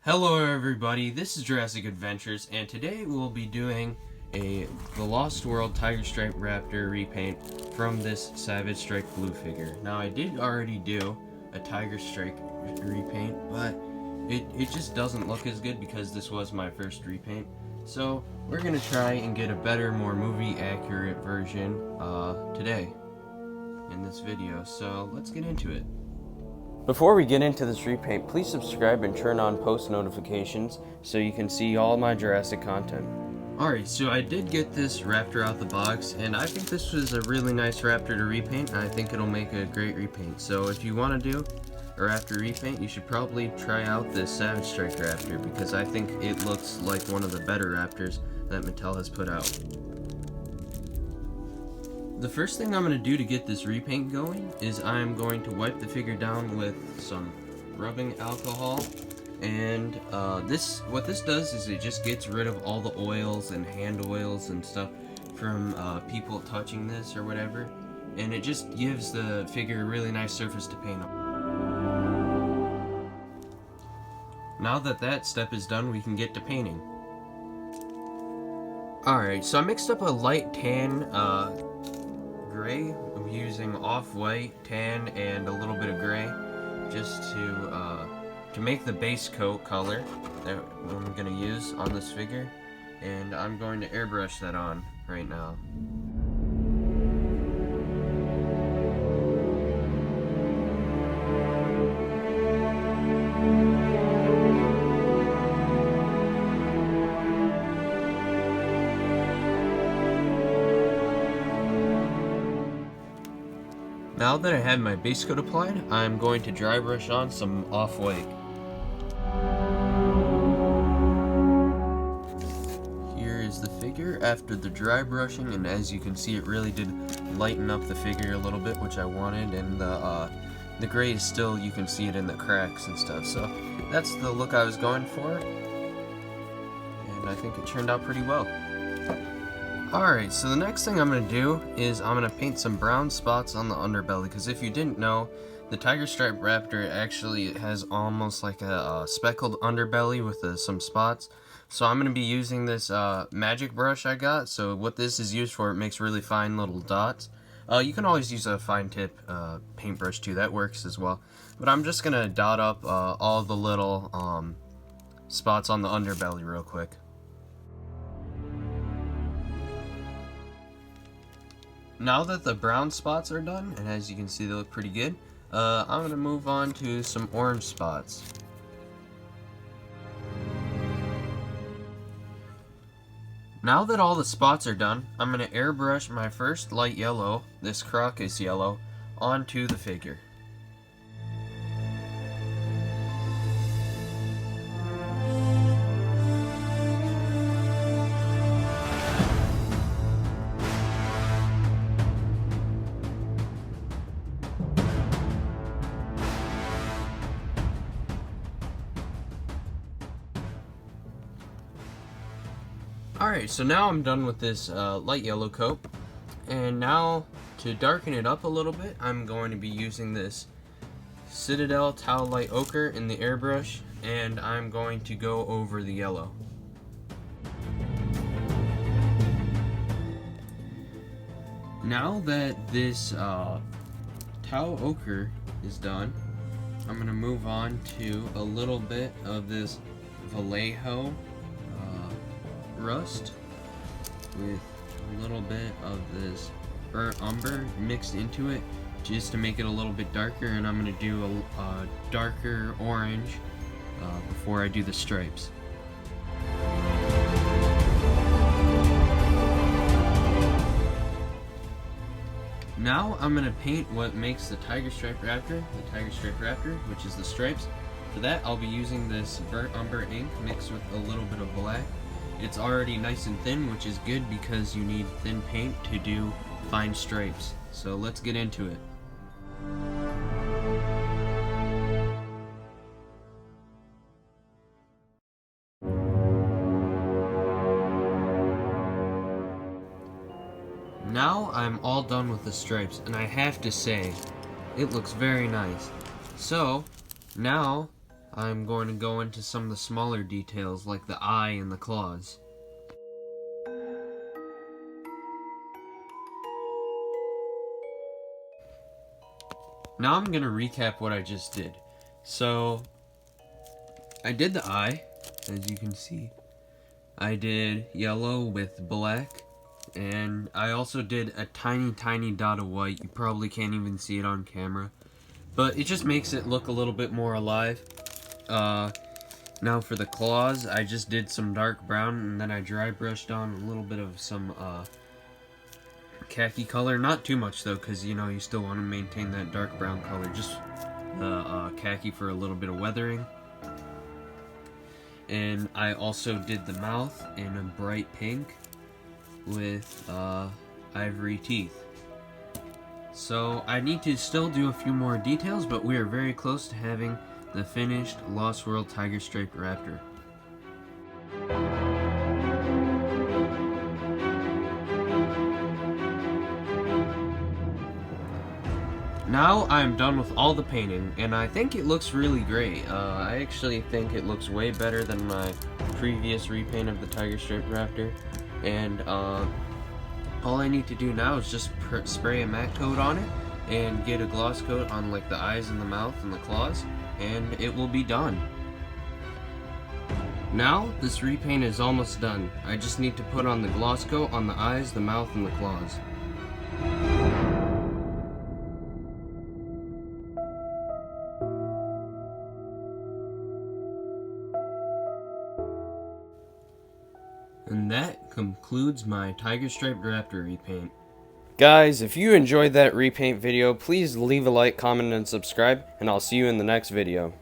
Hello everybody, this is Jurassic Adventures, and today we'll be doing the Lost World Tiger Striped Raptor repaint from this Savage Strike Blue figure. Now I did already do a Tiger Strike repaint, but it just doesn't look as good because this was my first repaint. So we're going to try and get a better, more movie accurate version today in this video, so let's get into it. Before we get into this repaint, please subscribe and turn on post notifications so you can see all my Jurassic content. Alright, so I did get this Raptor out the box, and I think this was a really nice Raptor to repaint, and I think it'll make a great repaint. So if you want to do a Raptor repaint, you should probably try out this Savage Strike Raptor, because I think it looks like one of the better Raptors that Mattel has put out. The first thing I'm going to do to get this repaint going is I'm going to wipe the figure down with some rubbing alcohol, and what this does is it just gets rid of all the oils and hand oils and stuff from people touching this or whatever, and it just gives the figure a really nice surface to paint on. Now that that step is done, we can get to painting. Alright, so I mixed up a light tan gray. I'm using off-white, tan, and a little bit of gray just to make the base coat color that I'm going to use on this figure, and I'm going to airbrush that on right now. Now that I have my base coat applied, I'm going to dry brush on some off-white. Here is the figure after the dry brushing, and as you can see, it really did lighten up the figure a little bit, which I wanted, and the gray is still, you can see it in the cracks and stuff, so that's the look I was going for, and I think it turned out pretty well. Alright, so the next thing I'm going to do is I'm going to paint some brown spots on the underbelly, because if you didn't know, the Tiger Striped Raptor actually has almost like a speckled underbelly with some spots. So I'm going to be using this magic brush I got. So what this is used for, it makes really fine little dots. You can always use a fine tip paintbrush too, that works as well. But I'm just going to dot up all the little spots on the underbelly real quick. Now that the brown spots are done, and as you can see they look pretty good, I'm going to move on to some orange spots. Now that all the spots are done, I'm going to airbrush my first light yellow, this crocus yellow, onto the figure. Alright, so now I'm done with this light yellow coat, and now to darken it up a little bit, I'm going to be using this Citadel Towel Light Ochre in the airbrush, and I'm going to go over the yellow. Now that this Towel Ochre is done, I'm going to move on to a little bit of this Vallejo rust with a little bit of this burnt umber mixed into it just to make it a little bit darker, and I'm going to do a darker orange before I do the stripes. Now I'm going to paint what makes the Tiger Striped Raptor, which is the stripes. For that, I'll be using this burnt umber ink mixed with a little bit of black. It's already nice and thin, which is good because you need thin paint to do fine stripes. So let's get into it. Now I'm all done with the stripes, and I have to say, it looks very nice. So now I'm going to go into some of the smaller details like the eye and the claws. Now I'm going to recap what I just did. So, I did the eye, as you can see. I did yellow with black, and I also did a tiny dot of white. You probably can't even see it on camera, but it just makes it look a little bit more alive. Now for the claws, I just did some dark brown, and then I dry brushed on a little bit of some khaki color. Not too much though, because you know you still want to maintain that dark brown color. Just the khaki for a little bit of weathering. And I also did the mouth in a bright pink with ivory teeth. So I need to still do a few more details, but we are very close to having the finished Lost World Tiger Striped Raptor. Now I'm done with all the painting, and I think it looks really great. I actually think it looks way better than my previous repaint of the Tiger Striped Raptor. And all I need to do now is just spray a matte coat on it and get a gloss coat on like the eyes and the mouth and the claws, and it will be done. Now this repaint is almost done. I just need to put on the gloss coat on the eyes, the mouth, and the claws. And that concludes my Tiger Striped Raptor repaint. Guys, if you enjoyed that repaint video, please leave a like, comment, and subscribe, and I'll see you in the next video.